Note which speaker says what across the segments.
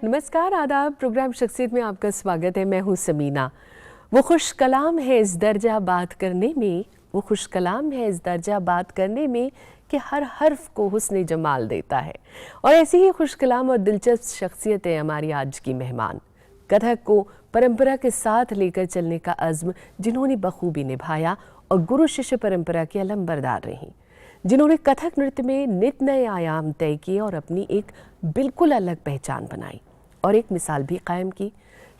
Speaker 1: नमस्कार, आदाब। प्रोग्राम शख्सियत में आपका स्वागत है। मैं हूं समीना। वो खुश कलाम है इस दर्जा बात करने में, वो खुश कलाम है इस दर्जा बात करने में कि हर हर्फ को हुस्न जमाल देता है। और ऐसी ही खुश कलाम और दिलचस्प शख्सियत है हमारी आज की मेहमान। कथक को परंपरा के साथ लेकर चलने का अज़्म जिन्होंने बखूबी निभाया और गुरु शिष्य परंपरा की अलंबरदार रहीं, जिन्होंने कथक नृत्य में नित नए आयाम तय किए और अपनी एक बिल्कुल अलग पहचान बनाई और एक मिसाल भी कायम की।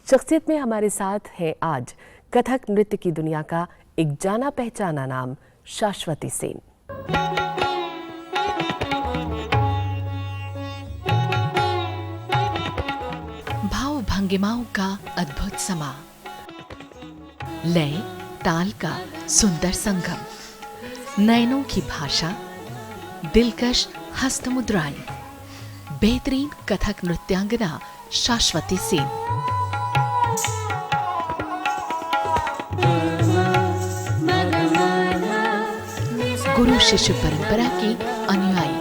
Speaker 1: शख्सियत में हमारे साथ है आज कथक नृत्य की दुनिया का एक जाना पहचाना नाम, शाश्वती सेन।
Speaker 2: भाव भंगिमाओं का अद्भुत समा, लय ताल का सुंदर संगम, नयनों की भाषा, दिलकश हस्त मुद्राएं, बेहतरीन कथक नृत्यांगना शाश्वती सेन। गुरु शिष्य परंपरा की अनुयायी।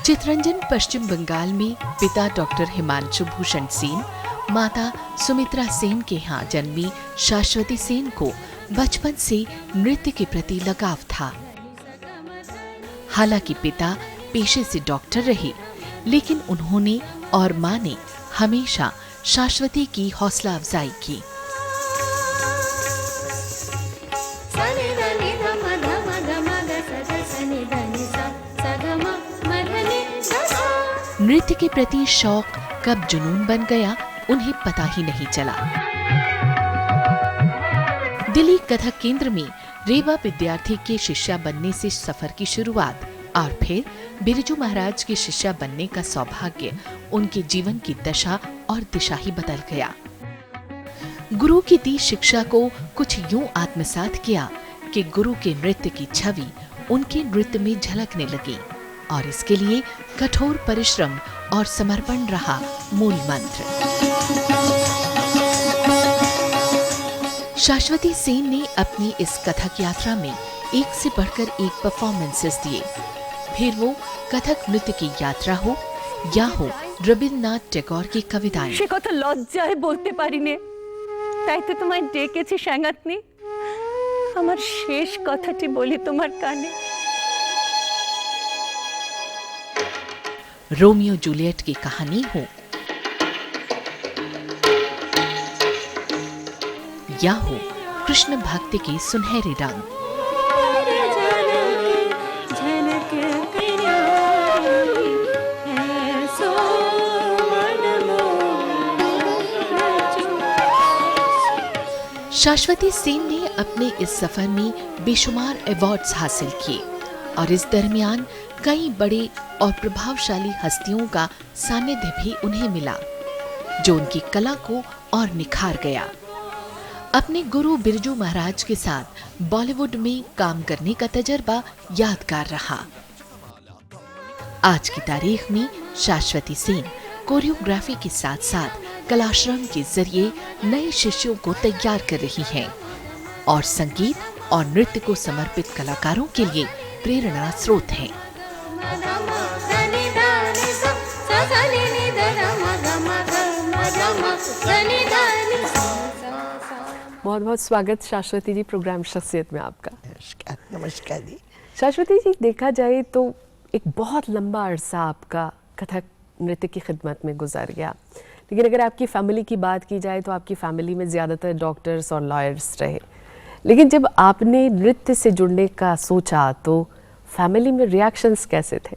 Speaker 2: चितरंजन पश्चिम बंगाल में पिता डॉक्टर हिमांशु भूषण सेन, माता सुमित्रा सेन के यहाँ जन्मी शाश्वती सेन को बचपन से नृत्य के प्रति लगाव था। हालांकि पिता पेशे से डॉक्टर रहे, लेकिन उन्होंने और मां ने हमेशा शाश्वती की हौसला अफजाई की। नृत्य के प्रति शौक कब जुनून बन गया उन्हें पता ही नहीं चला। दिल्ली कथक केंद्र में रेवा विद्यार्थी के शिष्या बनने से सफर की शुरुआत और फिर बिरजू महाराज के शिष्या बनने का सौभाग्य उनके जीवन की दशा और दिशा ही बदल गया। गुरु की दी शिक्षा को कुछ यूं आत्मसात किया कि गुरु के नृत्य की छवि उनके नृत्य में झलकने लगी और इसके लिए कठोर परिश्रम और समर्पण रहा मूल मंत्र। शाश्वती सेन ने अपनी इस कथक यात्रा में एक से बढ़कर एक परफॉर्मेंसेस दिए। फिर वो कथक नृत्य की यात्रा हो या हो रविन्द्रनाथ टैगोर की कविताएं।
Speaker 3: সে কথা লজ্জায় বলতে পারিনে, তাই তো তোমায় ডেকেছি সাঙ্গাতনি। আমার শেষ কথাটি বলি তোমার কানে।
Speaker 2: रोमियो जूलियट की कहानी हो या हो कृष्ण भक्ति की सुनहरी रंग, शाश्वती सेन ने अपने इस सफर में बेशुमार अवार्ड्स हासिल किए और इस दरमियान कई बड़े और प्रभावशाली हस्तियों का सानिध्य भी उन्हें मिला, जो उनकी कला को और निखार गया। अपने गुरु बिरजू महाराज के साथ बॉलीवुड में काम करने का तजर्बा यादगार रहा। आज की तारीख में शाश्वती सेन कोरियोग्राफी के साथ साथ कलाश्रम के जरिए नए शिष्यों को तैयार कर रही हैं और संगीत और नृत्य को समर्पित कलाकारों के लिए प्रेरणा स्रोत हैं।
Speaker 1: बहुत बहुत स्वागत शाश्वती जी प्रोग्राम शख्सियत में आपका।
Speaker 4: नमस्कार जी।
Speaker 1: शाश्वती जी, देखा जाए तो एक बहुत लंबा अरसा आपका कथक नृत्य की खिदमत में गुजर गया, लेकिन अगर आपकी फैमिली की बात की जाए तो आपकी फैमिली में ज़्यादातर डॉक्टर्स और लॉयर्स रहे। लेकिन जब आपने नृत्य से जुड़ने का सोचा तो फैमिली में रिएक्शंस कैसे थे?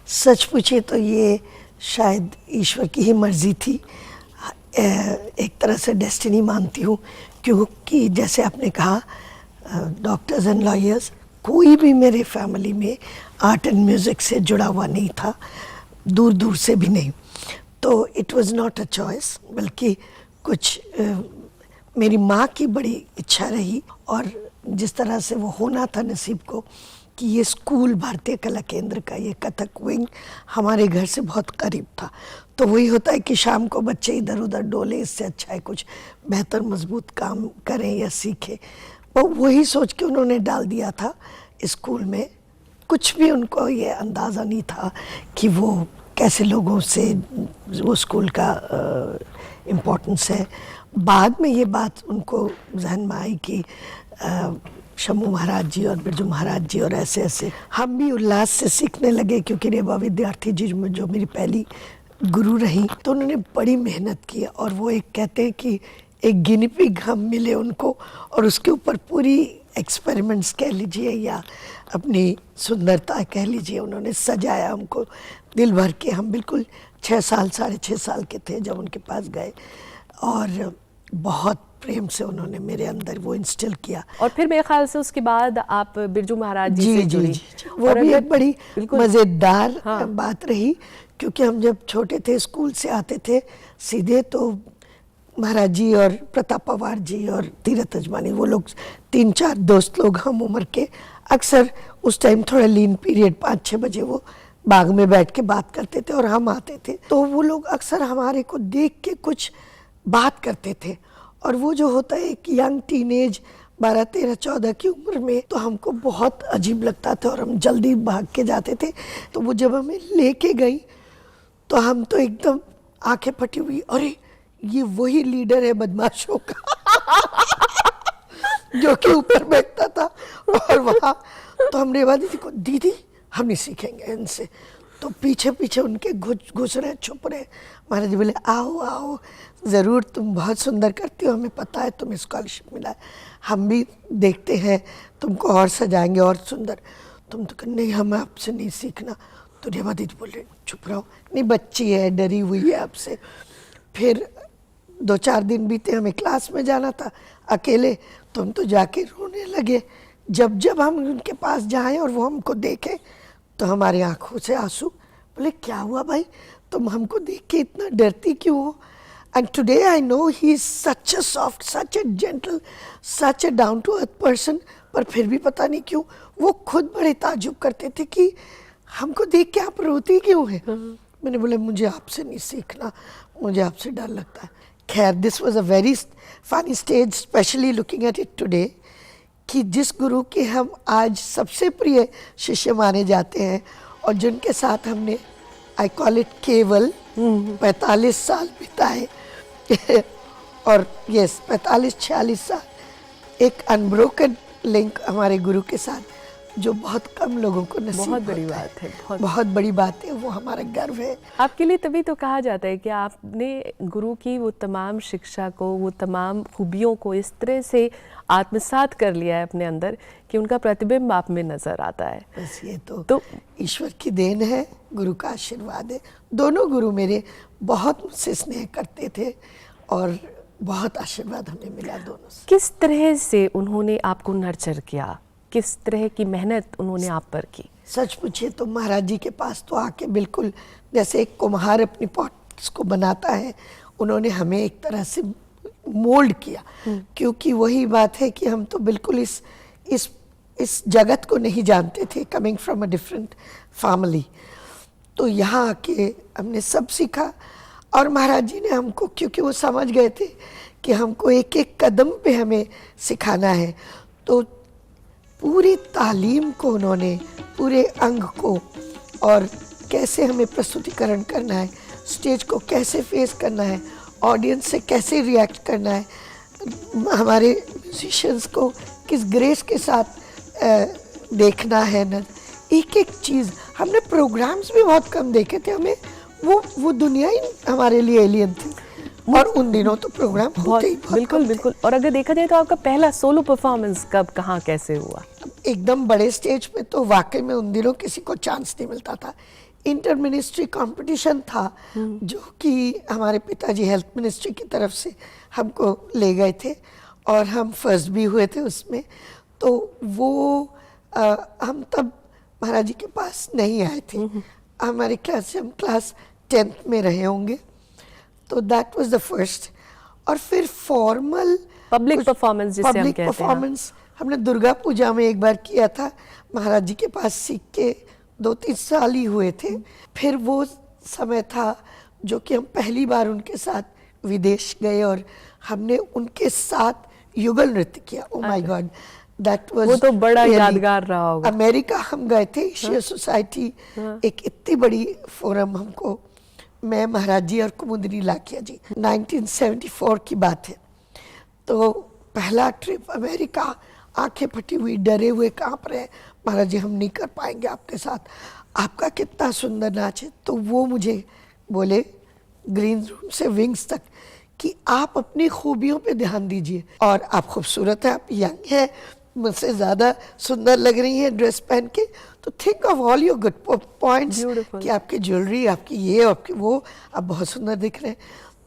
Speaker 4: सच पूछे तो ये शायद ईश्वर की ही मर्जी थी, एक तरह से डेस्टिनी मानती हूँ, क्योंकि जैसे आपने कहा डॉक्टर्स एंड लॉयर्स, कोई भी मेरे फैमिली में आर्ट एंड म्यूज़िक से जुड़ा हुआ नहीं था, दूर दूर से भी नहीं। तो it was not a choice, बल्कि कुछ मेरी माँ की बड़ी इच्छा रही और जिस तरह से वो होना था नसीब को कि ये स्कूल भारतीय कला केंद्र का ये कथक विंग हमारे घर से बहुत करीब था। तो वही होता है कि शाम को बच्चे इधर उधर डोले, इससे अच्छा है कुछ बेहतर मजबूत काम करें या सीखें। वो वही सोच के उन्होंने डाल दिया था स्कूल में। कुछ भी उनको ये अंदाज़ा नहीं था कि वो कैसे लोगों से वो स्कूल का इम्पोर्टेंस है। बाद में ये बात उनको जहन में आई कि शम्भू महाराज जी और बिरजू महाराज जी और ऐसे ऐसे हम भी उल्लास से सीखने लगे, क्योंकि रेवा विद्यार्थी जी जो मेरी पहली गुरु रही, तो उन्होंने बड़ी मेहनत की। और वो एक कहते हैं कि एक गिनी पिग हम मिले उनको, और उसके ऊपर पूरी एक्सपेरिमेंट्स कह लीजिए या अपनी सुंदरता कह लीजिए, उन्होंने सजाया हमको दिल भर के। हम बिल्कुल 6 साल 6.5 साल के थे जब उनके पास गए, और बहुत प्रेम से उन्होंने मेरे अंदर वो इंस्टिल किया।
Speaker 1: और फिर मेरे ख्याल से उसके बाद आप बिरजू महाराज जी से जुड़ी।
Speaker 4: वो
Speaker 1: और
Speaker 4: भी
Speaker 1: अगर-
Speaker 4: एक बड़ी
Speaker 1: बिल्कुल।
Speaker 4: मज़ेदार
Speaker 1: हाँ।
Speaker 4: बात रही, क्योंकि हम जब छोटे थे स्कूल से आते थे सीधे, तो महाराज जी और प्रताप पवार जी और तीरथ अजमानी, वो लोग 3-4 दोस्त लोग हम उम्र के, अक्सर उस टाइम थोड़ा लीन पीरियड 5-6 बजे वो बाग में बैठ के बात करते थे और हम आते थे, तो वो लोग अक्सर हमारे को देख के कुछ बात करते थे। और वो जो होता है एक यंग टीनेज 12-13-14 की उम्र में, तो हमको बहुत अजीब लगता था और हम जल्दी भाग के जाते थे। तो वो जब हमें लेके गई तो हम तो एकदम आंखें फटी हुई, अरे ये वही लीडर है बदमाशों का जो कि ऊपर बैठता था। और वहाँ तो हम रेवा दीदी को, दीदी हम नहीं सीखेंगे इनसे, तो पीछे पीछे उनके घुस रहे, छुप रहे। महाराज जी बोले आओ आओ, ज़रूर, तुम बहुत सुंदर करती हो, हमें पता है तुम्हें स्कॉलरशिप मिला है, हम भी देखते हैं तुमको और सजाएंगे और सुंदर। तुम तो कहते नहीं, हमें आपसे नहीं सीखना। तो रेवा दीदी बोले चुप रहो, नहीं बच्ची है, डरी हुई है आपसे। फिर 2-4 दिन बीते, हमें क्लास में जाना था अकेले, तो हम तो जाके रोने लगे। जब जब हम उनके पास जाएं और वो हमको देखें तो हमारी आंखों से आंसू। बोले क्या हुआ भाई, तुम हमको देख के इतना डरती क्यों हो? And today I know he is such a soft, such a gentle, such a down to earth person. पर फिर भी पता नहीं क्यों वो खुद बड़े ताजुब करते थे कि हमको देख के आप रोती क्यों है। मैंने बोला मुझे आपसे नहीं सीखना, मुझे आपसे डर लगता है। खैर, this was a very funny stage, specially looking at it today, कि जिस गुरु के हम आज सबसे प्रिय शिष्य माने जाते हैं और जिनके साथ हमने, आई कॉल इट, केवल 45 साल बिताए और यस 45-46 साल, एक अनब्रोकन लिंक हमारे गुरु के साथ, जो बहुत कम लोगों को नसीब
Speaker 1: बहुत बड़ी
Speaker 4: होता
Speaker 1: बात है,
Speaker 4: बहुत बड़ी बात है, वो हमारा गर्व है।
Speaker 1: आपके लिए तभी तो कहा जाता है कि आपने गुरु की वो तमाम शिक्षा को, वो तमाम खूबियों को इस तरह से आत्मसात कर लिया है अपने अंदर कि उनका प्रतिबिंब आप में नजर आता है।
Speaker 4: बस ये तो
Speaker 1: तो
Speaker 4: ईश्वर की देन है, गुरु का आशीर्वाद है। दोनों गुरु मेरे बहुत मुझसे स्नेह करते थे और बहुत आशीर्वाद हमें मिला दोनों से।
Speaker 1: किस तरह से उन्होंने आपको नर्चर किया, किस तरह की मेहनत उन्होंने आप पर की?
Speaker 4: सच पूछिए तो महाराज जी के पास तो आके बिल्कुल जैसे एक कुम्हार अपनी पॉट्स को बनाता है, उन्होंने हमें एक तरह से मोल्ड किया। क्योंकि वही बात है कि हम तो बिल्कुल इस जगत को नहीं जानते थे, coming from a different family. तो यहाँ आके हमने सब सीखा और महाराज जी ने हमको, क्योंकि वो समझ गए थे कि हमको एक एक कदम पे हमें सिखाना है, तो पूरी तालीम को उन्होंने, पूरे अंग को, और कैसे हमें प्रस्तुतिकरण करना है, स्टेज को कैसे फेस करना है, ऑडियंस से कैसे रिएक्ट करना है, हमारे म्यूजिशियंस को किस ग्रेस के साथ देखना है ना, एक एक चीज़। हमने प्रोग्राम्स भी बहुत कम देखे थे, हमें वो दुनिया ही हमारे लिए एलियन थी। और उन दिनों तो प्रोग्राम होते ही बहुत
Speaker 1: बिल्कुल
Speaker 4: कम थे।
Speaker 1: बिल्कुल। और अगर देखा जाए तो आपका पहला सोलो परफॉर्मेंस कब, कहाँ, कैसे हुआ?
Speaker 4: एकदम बड़े स्टेज पे तो वाकई में उन दिनों किसी को चांस नहीं मिलता था। इंटर मिनिस्ट्री कंपटीशन था जो कि हमारे पिताजी हेल्थ मिनिस्ट्री की तरफ से हमको ले गए थे और हम फर्स्ट भी हुए थे उसमें। तो वो हम तब महाराज जी के पास नहीं आए थे, हमारे क्लास से हम क्लास 10th में रहे होंगे, तो दैट वाज द फर्स्ट। और फिर फॉर्मल
Speaker 1: पब्लिक परफॉर्मेंस जिसे हम
Speaker 4: पब्लिक
Speaker 1: कहते हैं।
Speaker 4: परफॉर्मेंस हमने दुर्गा पूजा में एक बार किया था, महाराज जी के पास सीख के 2-3 साल ही हुए थे। फिर वो समय था जो कि हम पहली बार उनके साथ विदेश गए और हमने उनके साथ युगल नृत्य किया। Oh my God, that was
Speaker 1: वो तो बड़ा यादगार रहा होगा।
Speaker 4: अमेरिका हम गए थे, एशिया सोसाइटी, एक इतनी बड़ी फोरम हमको, मैं महाराज जी और कुमुदनी लाखिया जी, 1974 की बात है। तो पहला ट्रिप अमेरिका, आंखें फटी हुई, डरे हुए, कांप रहे, महाराज जी हम नहीं कर पाएंगे आपके साथ, आपका कितना सुंदर नाच है। तो वो मुझे बोले ग्रीन रूम से विंग्स तक कि आप अपनी खूबियों पे ध्यान दीजिए, और आप खूबसूरत हैं, आप यंग हैं, मुझसे ज़्यादा सुंदर लग रही हैं ड्रेस पहन के, तो think of all your good points, कि आपकी ज्वेलरी, आपकी ये, आपकी वो, आप बहुत सुंदर दिख रहे हैं,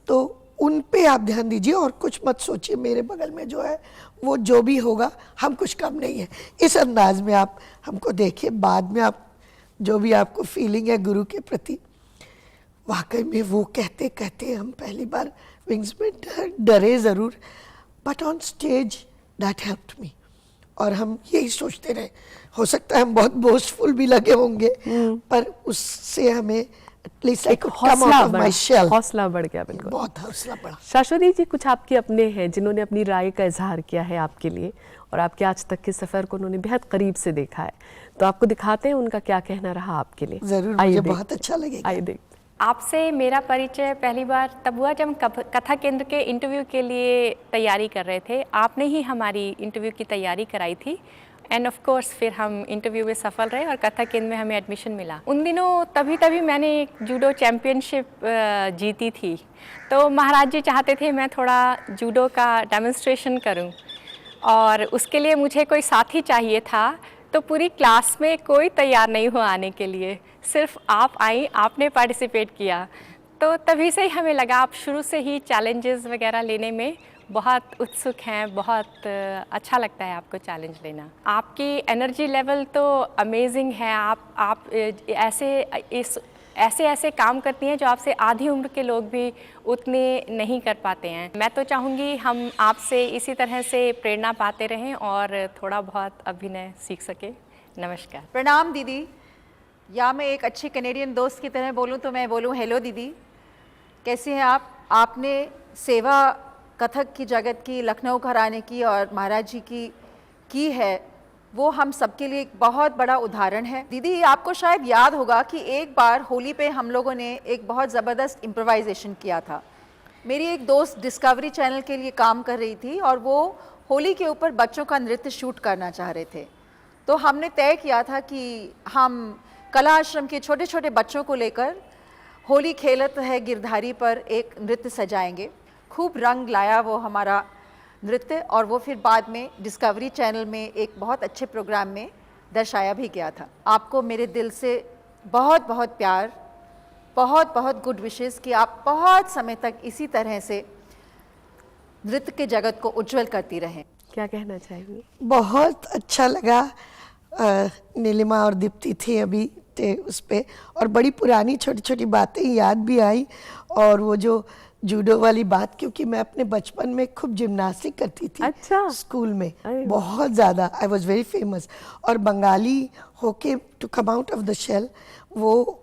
Speaker 4: तो उन पे आप ध्यान दीजिए और कुछ मत सोचिए, मेरे बगल में जो है वो जो भी होगा, हम कुछ कम नहीं है। इस अंदाज में आप हमको देखिए, बाद में आप जो भी आपको फीलिंग है गुरु के प्रति, वाकई में वो कहते कहते हम पहली बार विंग्स में डरे ज़रूर, but on stage that helped me. और हम यही सोचते रहे, हो सकता है हम बहुत बोस्टफुल भी लगे होंगे, पर उससे हमें एटलीस्ट
Speaker 1: एक हौसला बढ़ गया। बिल्कुल,
Speaker 4: बहुत हौसला बढ़ा।
Speaker 1: शाश्वती जी, कुछ आपके अपने हैं जिन्होंने अपनी राय का इजहार किया है आपके लिए, और आपके आज तक के सफ़र को उन्होंने बेहद करीब से देखा है, तो आपको दिखाते हैं उनका क्या कहना रहा आपके लिए।
Speaker 4: ज़रूर, मुझे बहुत अच्छा लगेगा।
Speaker 1: आइए देखते।
Speaker 3: आपसे मेरा परिचय पहली बार तब हुआ जब हम कथा केंद्र के इंटरव्यू के लिए तैयारी कर रहे थे। आपने ही हमारी इंटरव्यू की तैयारी कराई थी, एंड ऑफ कोर्स फिर हम इंटरव्यू में सफल रहे और कथा केंद्र में हमें एडमिशन मिला। उन दिनों तभी मैंने एक जूडो चैम्पियनशिप जीती थी, तो महाराज जी चाहते थे मैं थोड़ा जूडो का डेमोन्स्ट्रेशन करूं, और उसके लिए मुझे कोई साथी चाहिए था। तो पूरी क्लास में कोई तैयार नहीं हुआ आने के लिए, सिर्फ आप आई, आपने पार्टिसिपेट किया। तो तभी से ही हमें लगा आप शुरू से ही चैलेंजेस वगैरह लेने में बहुत उत्सुक हैं, बहुत अच्छा लगता है आपको चैलेंज लेना। आपकी एनर्जी लेवल तो अमेजिंग है। आप ऐसे काम करती हैं जो आपसे आधी उम्र के लोग भी उतने नहीं कर पाते हैं। मैं तो चाहूँगी हम आपसे इसी तरह से प्रेरणा पाते रहें और थोड़ा बहुत अभिनय सीख सके। नमस्कार।
Speaker 5: प्रणाम दीदी। या मैं एक अच्छी कैनेडियन दोस्त की तरह बोलूं तो मैं बोलूं हेलो दीदी, कैसी हैं आप? आपने सेवा कथक की जगत की, लखनऊ घराने की और महाराज जी की है, वो हम सबके लिए एक बहुत बड़ा उदाहरण है। दीदी, आपको शायद याद होगा कि एक बार होली पे हम लोगों ने एक बहुत ज़बरदस्त इम्प्रोवाइजेशन किया था। मेरी एक दोस्त डिस्कवरी चैनल के लिए काम कर रही थी और वो होली के ऊपर बच्चों का नृत्य शूट करना चाह रहे थे। तो हमने तय किया था कि हम कला आश्रम के छोटे छोटे बच्चों को लेकर होली खेलत है गिरधारी पर एक नृत्य सजाएंगे। खूब रंग लाया वो हमारा नृत्य, और वो फिर बाद में डिस्कवरी चैनल में एक बहुत अच्छे प्रोग्राम में दर्शाया भी गया था। आपको मेरे दिल से बहुत बहुत प्यार, बहुत बहुत गुड विशेस कि आप बहुत समय तक इसी तरह से नृत्य के जगत को उज्जवल करती रहें।
Speaker 1: क्या कहना चाहेंगे?
Speaker 4: बहुत अच्छा लगा। नीलिमा और दीप्ति थी अभी उस पे, और बड़ी पुरानी छोटी छोटी बातें याद भी आई। और वो जो जूडो वाली बात, क्योंकि मैं अपने बचपन में खूब जिम्नास्टिक करती थी।
Speaker 1: अच्छा।
Speaker 4: स्कूल में बहुत ज़्यादा, आई वॉज वेरी फेमस। और बंगाली होके to come out of the shell, वो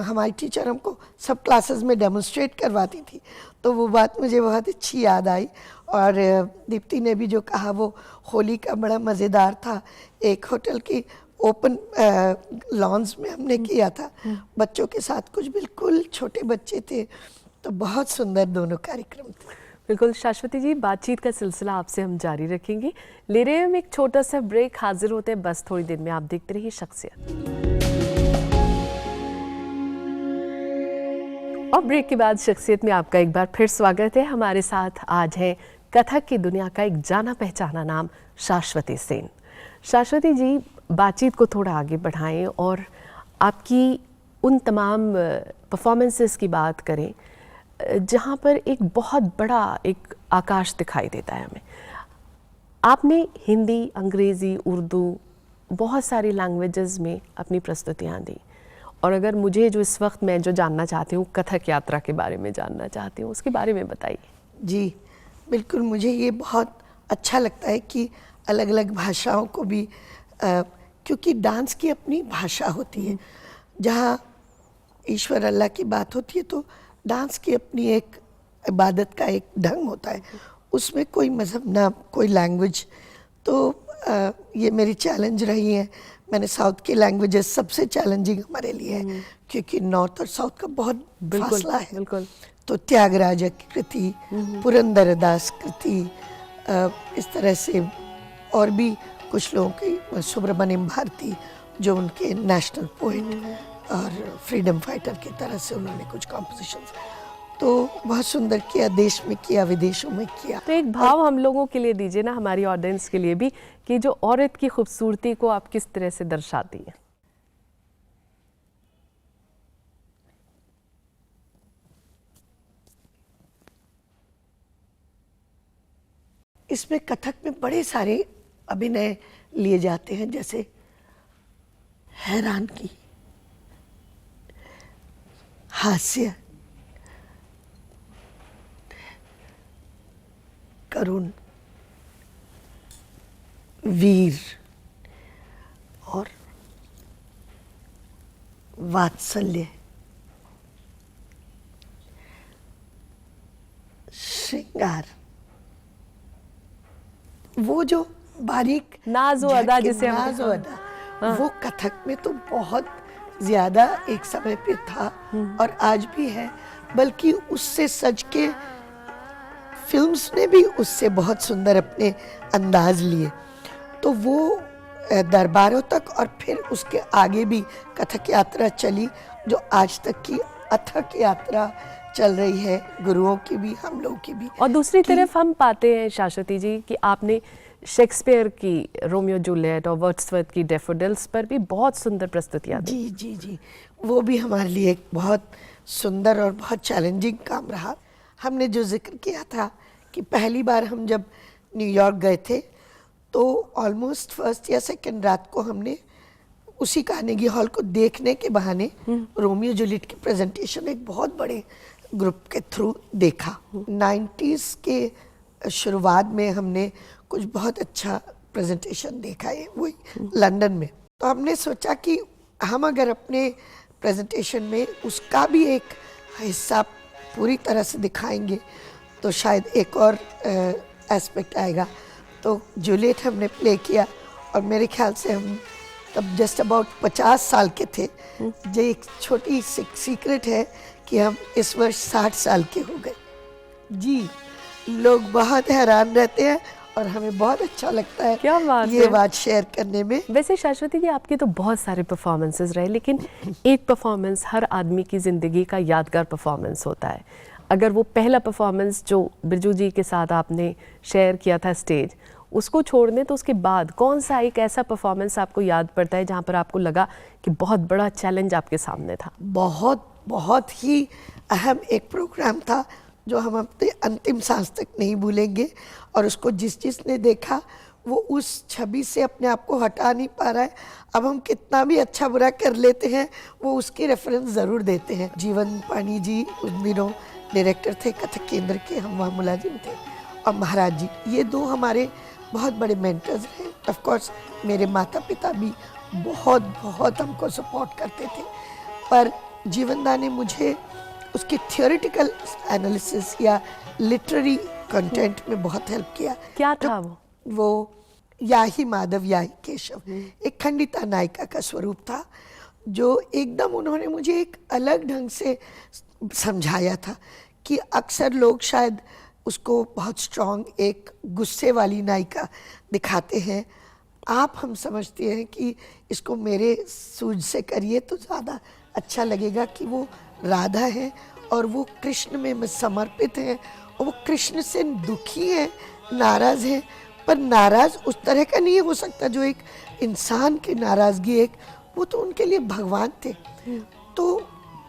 Speaker 4: हमारी टीचर हमको सब क्लासेस में डेमोन्स्ट्रेट करवाती थी, तो वो बात मुझे बहुत अच्छी याद आई। और दीप्ति ने भी जो कहा वो होली का बड़ा मज़ेदार था। एक होटल की ओपन लॉन्स में हमने किया था बच्चों के साथ, कुछ बिल्कुल छोटे बच्चे थे, तो बहुत सुंदर दोनों कार्यक्रम थे।
Speaker 1: बिल्कुल शाश्वती जी, बातचीत का सिलसिला आपसे हम जारी रखेंगे। ले रहे हैं हम एक छोटा सा ब्रेक, हाजिर होते हैं बस थोड़ी देर में। आप देखते रहिए शख्सियत। और ब्रेक के बाद शख्सियत में आपका एक बार फिर स्वागत है। हमारे साथ आज है कथक की दुनिया का एक जाना पहचाना नाम, शाश्वती सेन। शाश्वती जी, बातचीत को थोड़ा आगे बढ़ाएं और आपकी उन तमाम परफॉर्मेंसेस की बात करें जहाँ पर एक बहुत बड़ा एक आकाश दिखाई देता है हमें। आपने हिंदी, अंग्रेज़ी, उर्दू, बहुत सारी लैंग्वेजेस में अपनी प्रस्तुतियाँ दी, और अगर मुझे जो इस वक्त मैं जो जानना चाहती हूँ, कथक यात्रा के बारे में जानना चाहती हूँ, उसके बारे में बताइए।
Speaker 4: जी बिल्कुल, मुझे ये बहुत अच्छा लगता है कि अलग अलग भाषाओं को भी क्योंकि डांस की अपनी भाषा होती है। जहाँ ईश्वर अल्लाह की बात होती है तो डांस की अपनी एक इबादत का एक ढंग होता है, उसमें कोई मज़हब ना कोई लैंग्वेज। तो ये मेरी चैलेंज रही है। मैंने साउथ की लैंग्वेजेस सबसे चैलेंजिंग हमारे लिए है, क्योंकि नॉर्थ और साउथ का बहुत फासला है।
Speaker 1: बिल्कुल।
Speaker 4: तो त्यागराज की कृति, पुरंदरदास कृति, इस तरह से और भी कुछ लोगों की, सुब्रमण्यम भारती जो उनके नेशनल पोएट और फ्रीडम फाइटर की तरह से उन्होंने कुछ कॉम्पोजिशंस, तो बहुत सुंदर किया, देश में किया, विदेशों में किया।
Speaker 1: तो एक भाव हम लोगों के लिए दीजिए ना, हमारी ऑडियंस के लिए भी, कि जो औरत की खूबसूरती को आप किस तरह से दर्शाती हैं।
Speaker 4: इसमें कथक में बड़े सारे अभिनय लिए जाते हैं, जैसे हैरान की, हास्य, करुण, वीर और वात्सल्य, श्रृंगार, वो जो बारीक
Speaker 1: नाज़ो अदा जिसे हम
Speaker 4: नाज़ो अदा, वो कथक में तो बहुत ज्यादा एक समय पे था और आज भी है, बल्कि उससे सज के फिल्म्स ने भी उससे बहुत सुंदर अपने अंदाज लिए। तो वो दरबारों तक और फिर उसके आगे भी कथक यात्रा चली, जो आज तक की अथक यात्रा चल रही है, गुरुओं की भी, हम लोगों की भी।
Speaker 1: और दूसरी तरफ हम पाते हैं शाश्वती जी कि आपने शेक्सपियर की रोमियो जूलियट और वर्ड्सवर्थ की डैफोडिल्स पर भी बहुत सुंदर प्रस्तुतियां दी।
Speaker 4: जी जी जी, वो भी हमारे लिए एक बहुत सुंदर और बहुत चैलेंजिंग काम रहा। हमने जो जिक्र किया था कि पहली बार हम जब न्यूयॉर्क गए थे, तो ऑलमोस्ट फर्स्ट या सेकंड रात को हमने उसी कार्नेगी हॉल को देखने के बहाने रोमियो जूलियट की प्रेजेंटेशन एक बहुत बड़े ग्रुप के थ्रू देखा। 90s के शुरुआत में हमने कुछ बहुत अच्छा प्रेजेंटेशन देखा है, वही लंदन में। तो हमने सोचा कि हम अगर अपने प्रेजेंटेशन में उसका भी एक हिस्सा पूरी तरह से दिखाएंगे तो शायद एक और एस्पेक्ट आएगा। तो जूलियट हमने प्ले किया और मेरे ख्याल से हम तब जस्ट अबाउट 50 साल के थे। जो एक छोटी सीक्रेट है कि हम इस वर्ष 60 साल के हो गए। जी, लोग बहुत हैरान रहते हैं और हमें बहुत अच्छा लगता है
Speaker 1: क्या बात
Speaker 4: ये
Speaker 1: है।
Speaker 4: बात शेयर करने में।
Speaker 1: वैसे शाश्वती जी, आपके तो बहुत सारे परफॉर्मेंसेस रहे, लेकिन एक परफॉर्मेंस हर आदमी की ज़िंदगी का यादगार परफॉर्मेंस होता है। अगर वो पहला परफॉर्मेंस जो बिरजू जी के साथ आपने शेयर किया था स्टेज, उसको छोड़ दें तो उसके बाद कौन सा एक ऐसा परफॉर्मेंस आपको याद पड़ता है जहाँ पर आपको लगा कि बहुत बड़ा चैलेंज आपके सामने था?
Speaker 4: बहुत बहुत ही अहम एक प्रोग्राम था जो हम अपने अंतिम सांस तक नहीं भूलेंगे, और उसको जिसने देखा वो उस छवि से अपने आप को हटा नहीं पा रहा है। अब हम कितना भी अच्छा बुरा कर लेते हैं, वो उसकी रेफरेंस ज़रूर देते हैं। जीवन पानी जी उन दिनों डायरेक्टर थे कथक केंद्र के, हम वहाँ मुलाजिम थे, और महाराज जी, ये दो हमारे बहुत बड़े मेंटर्स रहे। ऑफ कोर्स मेरे माता पिता भी बहुत बहुत हमको सपोर्ट करते थे, पर जीवनदा ने मुझे उसके थियोरेटिकल एनालिसिस या लिटरेरी कंटेंट में बहुत हेल्प किया।
Speaker 1: क्या था वो?
Speaker 4: वो या ही माधव या ही केशव, एक खंडिता नायिका का स्वरूप था, जो एकदम उन्होंने मुझे एक अलग ढंग से समझाया था कि अक्सर लोग शायद उसको बहुत स्ट्रॉन्ग एक गुस्से वाली नायिका दिखाते हैं। आप हम समझते हैं कि इसको मेरे सूझ से करिए तो ज़्यादा अच्छा लगेगा कि वो राधा है और वो कृष्ण में समर्पित है, और वो कृष्ण से दुखी है, नाराज़ है, पर नाराज़ उस तरह का नहीं हो सकता जो एक इंसान की नाराज़गी, एक वो तो उनके लिए भगवान थे। तो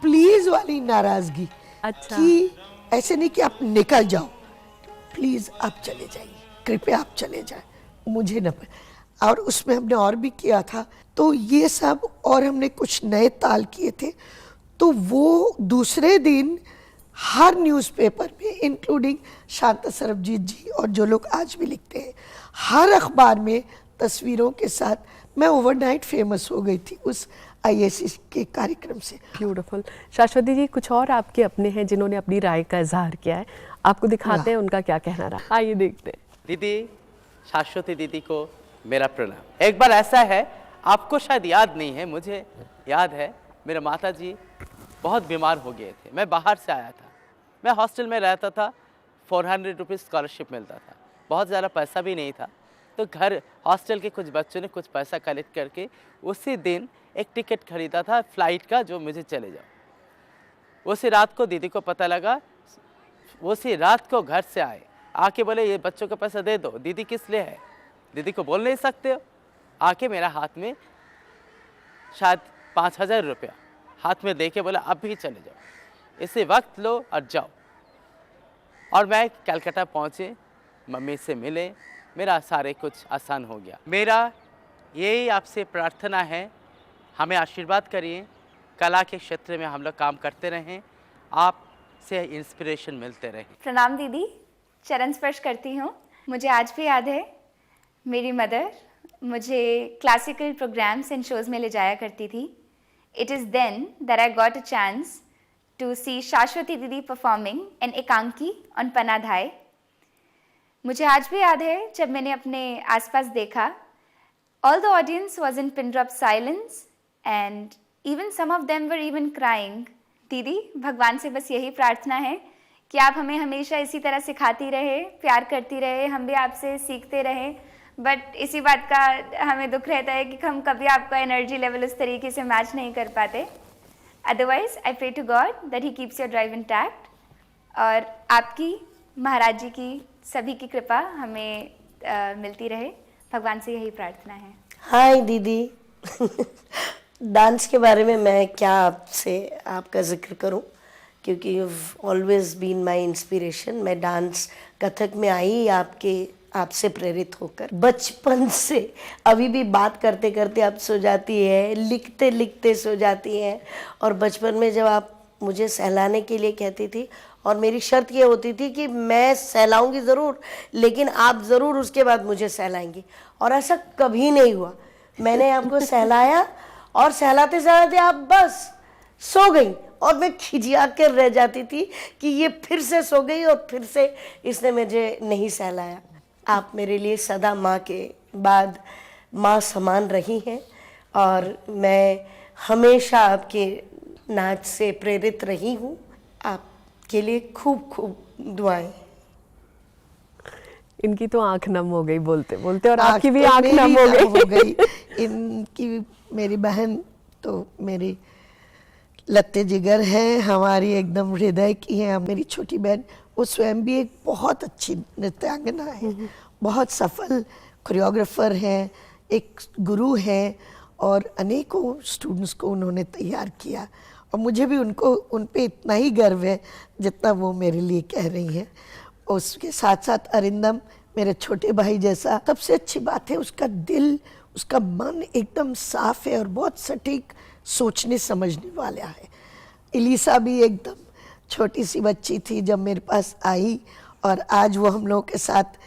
Speaker 4: प्लीज़ वाली नाराज़गी,
Speaker 1: अच्छा।
Speaker 4: कि ऐसे नहीं कि आप निकल जाओ, प्लीज़ आप चले जाइए, कृपया आप चले जाए, मुझे न। और उसमें हमने और भी किया था, तो ये सब, और हमने कुछ नए ताल किए थे। तो वो दूसरे दिन हर न्यूज़पेपर में, इंक्लूडिंग शांता सरबजीत जी और जो लोग आज भी लिखते हैं, हर अखबार में तस्वीरों के साथ मैं ओवरनाइट फेमस हो गई थी उस IAC के कार्यक्रम से।
Speaker 1: ब्यूटीफुल। शाश्वती जी, कुछ और आपके अपने हैं जिन्होंने अपनी राय का इजहार किया है, आपको दिखाते हैं उनका क्या कहना रहा। आइए देखते हैं।
Speaker 6: दीदी, शाश्वती दीदी को मेरा प्रणाम। एक बार ऐसा है, आपको शायद याद नहीं है, मुझे याद है, मेरे माता जी बहुत बीमार हो गए थे। मैं बाहर से आया था, मैं हॉस्टल में रहता था, 400 रुपीज़ स्कॉलरशिप मिलता था, बहुत ज़्यादा पैसा भी नहीं था। तो घर हॉस्टल के कुछ बच्चों ने कुछ पैसा कलेक्ट करके उसी दिन एक टिकट खरीदा था फ़्लाइट का, जो मुझे चले जाओ। उसी रात को दीदी को पता लगा, उसी रात को घर से आके बोले ये बच्चों का पैसा दे दो। दीदी किस लिए है, दीदी को बोल नहीं सकते हो। आके मेरा हाथ में शायद 5000 रुपया हाथ में देके बोला अब भी चले जाओ, इसी वक्त लो और जाओ। और मैं कलकत्ता पहुँचे, मम्मी से मिले, मेरा सारे कुछ आसान हो गया। मेरा यही आपसे प्रार्थना है, हमें आशीर्वाद करिए, कला के क्षेत्र में हम लोग काम करते रहें, आपसे इंस्पिरेशन मिलते रहे।
Speaker 7: प्रणाम दीदी, चरण स्पर्श करती हूँ। मुझे आज भी याद है, मेरी मदर मुझे क्लासिकल प्रोग्राम्स एंड शोज़ में ले जाया करती थी। It is then that I got a chance to see Shashwati didi performing an ekanki on Pannadhai. मुझे आज भी याद है जब मैंने अपने आसपास देखा, all the audience was in pin drop silence and even some of them were even crying. दीदी, भगवान से बस यही प्रार्थना है कि आप हमें हमेशा इसी तरह सिखाती रहे, प्यार करती रहे, हम भी आपसे सीखते रहे। बट इसी बात का हमें दुख रहता है कि हम कभी आपका एनर्जी लेवल उस तरीके से मैच नहीं कर पाते। Otherwise I pray to God that he keeps your drive intact, और आपकी, महाराज जी की, सभी की कृपा हमें मिलती रहे। भगवान से यही प्रार्थना है।
Speaker 4: हाय दीदी। डांस के बारे में मैं क्या आपसे आपका जिक्र करूं, क्योंकि you always been my inspiration. मैं डांस कथक में आई आपसे प्रेरित होकर। बचपन से अभी भी बात करते करते आप सो जाती है, लिखते लिखते सो जाती हैं। और बचपन में जब आप मुझे सहलाने के लिए कहती थी, और मेरी शर्त ये होती थी कि मैं सहलाऊंगी ज़रूर, लेकिन आप ज़रूर उसके बाद मुझे सहलाएंगी, और ऐसा कभी नहीं हुआ। मैंने आपको सहलाया और सहलाते सहलाते आप बस सो गई, और मैं खिजिया कर रह जाती थी कि ये फिर से सो गई और फिर से इसने मुझे नहीं सहलाया। आप मेरे लिए सदा माँ के बाद माँ समान रही हैं, और मैं हमेशा आपके नाच से प्रेरित रही हूँ। आपके लिए खूब खूब दुआएं।
Speaker 1: इनकी तो आंख नम हो गई बोलते बोलते, और आपकी भी आंख नम हो गई।
Speaker 4: इनकी, मेरी बहन तो मेरी लत्ते जिगर है, हमारी एकदम हृदय की है। मेरी छोटी बहन, वो स्वयं भी एक बहुत अच्छी नृत्यांगना है, बहुत सफल कोरियोग्राफर है, एक गुरु है, और अनेकों स्टूडेंट्स को उन्होंने तैयार किया। और मुझे भी उन पे इतना ही गर्व है जितना वो मेरे लिए कह रही हैं। उसके साथ साथ अरिंदम मेरे छोटे भाई जैसा। सबसे अच्छी बात है, उसका दिल, उसका मन एकदम साफ है और बहुत सटीक सोचने समझने वाला है। इलिसा भी एकदम छोटी सी बच्ची थी जब मेरे पास आई, और आज वो हम लोगों के साथ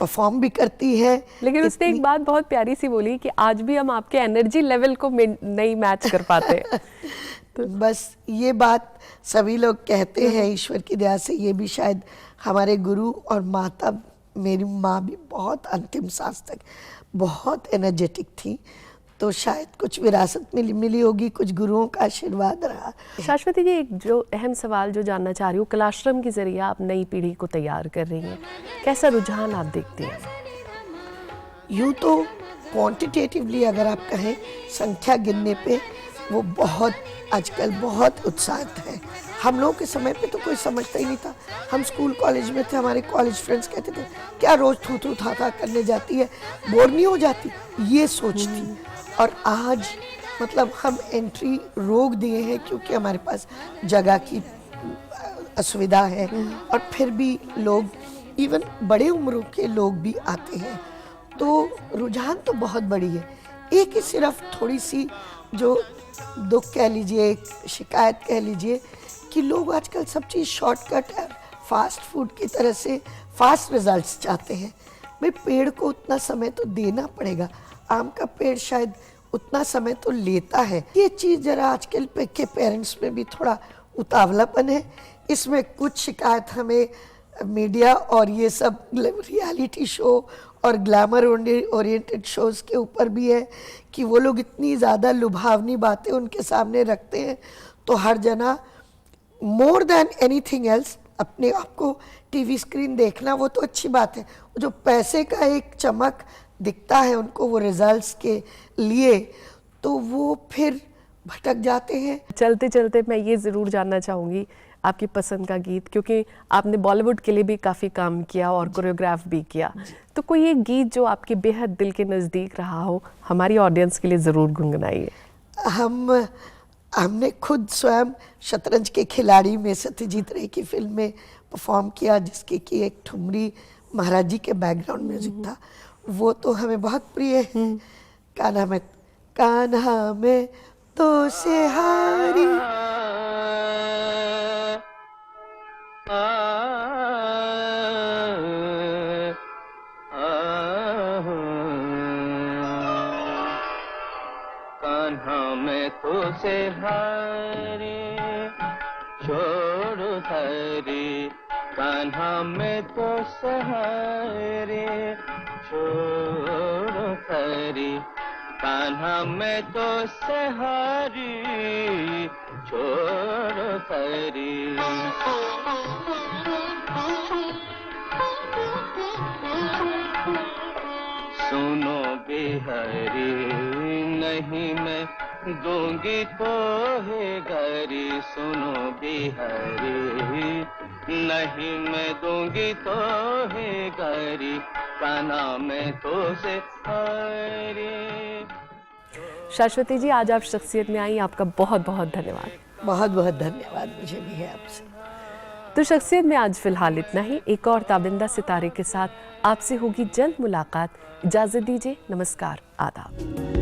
Speaker 4: परफॉर्म भी करती है।
Speaker 1: लेकिन उसने एक बात बहुत प्यारी सी बोली कि आज भी हम आपके एनर्जी लेवल को नहीं मैच कर पाते।
Speaker 4: तो बस ये बात सभी लोग कहते हैं, ईश्वर की दया से ये भी शायद हमारे गुरु और माता, मेरी माँ भी बहुत अंतिम सांस तक बहुत एनर्जेटिक थी, तो शायद कुछ विरासत मिली होगी, कुछ गुरुओं का आशीर्वाद रहा।
Speaker 1: शाश्वती जी, एक जो अहम सवाल जो जानना चाह रही हूँ, कलाश्रम के जरिए आप नई पीढ़ी को तैयार कर रही हैं, कैसा रुझान आप देखती हैं?
Speaker 4: यूँ तो क्वांटिटेटिवली अगर आप कहें, संख्या गिनने पे वो बहुत आजकल बहुत उत्साहित है। हम लोगों के समय पे तो कोई समझता ही नहीं था। हम स्कूल कॉलेज में थे, हमारे कॉलेज फ्रेंड्स कहते थे क्या रोज थू था करने जाती है, बोर नहीं हो जाती, ये सोच थी। और आज मतलब हम एंट्री रोक दिए हैं क्योंकि हमारे पास जगह की असुविधा है, और फिर भी लोग, इवन बड़े उम्रों के लोग भी आते हैं, तो रुझान तो बहुत बड़ी है। एक ही सिर्फ थोड़ी सी जो दुख कह लीजिए, शिकायत कह लीजिए कि लोग आजकल सब चीज़ शॉर्टकट है, फास्ट फूड की तरह से फास्ट रिजल्ट्स चाहते हैं। भाई पेड़ को उतना समय तो देना पड़ेगा, आम का पेड़ शायद उतना समय तो लेता है। ये चीज़ जरा आजकल के पेरेंट्स में भी थोड़ा उतावलापन है। इसमें कुछ शिकायत हमें मीडिया और ये सब रियलिटी शो और ग्लैमर ओरिएंटेड शोज़ के ऊपर भी है कि वो लोग इतनी ज़्यादा लुभावनी बातें उनके सामने रखते हैं, तो हर जना मोर देन एनीथिंग एल्स अपने आप को टीवी स्क्रीन देखना वो तो अच्छी बात है, वो जो पैसे का एक चमक दिखता है उनको वो रिजल्ट्स के लिए, तो वो फिर भटक जाते हैं।
Speaker 1: चलते चलते मैं ये ज़रूर जानना चाहूँगी आपकी पसंद का गीत, क्योंकि आपने बॉलीवुड के लिए भी काफ़ी काम किया और कोरियोग्राफ भी किया, तो कोई एक गीत जो आपके बेहद दिल के नज़दीक रहा हो, हमारी ऑडियंस के लिए ज़रूर गुनगुनाइए।
Speaker 4: हमने खुद स्वयं शतरंज के खिलाड़ी में सत्यजीत रे की फिल्म में परफॉर्म किया, जिसके कि एक ठुमरी महाराज जी के बैकग्राउंड म्यूजिक था, वो तो हमें बहुत प्रिय है। कान्हा में तो से हारी,
Speaker 8: कान्हा में तो से हारे छोड़ो हरी, कान्हा में तो सहारे छोड़ो हरी, कान्हा में तो सहारी छोड़ो हरी। सुनो बिहारी नहीं मैं दूंगी तो है गारी, सुनो बिहारी नहीं मैं दूंगी तो है गारी, कान्हा में तो से हारे।
Speaker 1: शाश्वती जी, आज आप शख्सियत में आई, आपका बहुत बहुत धन्यवाद।
Speaker 4: बहुत बहुत धन्यवाद मुझे भी है आपसे।
Speaker 1: तो शख्सियत में आज फिलहाल इतना ही। एक और ताबिंदा सितारे के साथ आपसे होगी जल्द मुलाकात। इजाज़त दीजिए, नमस्कार, आदाब।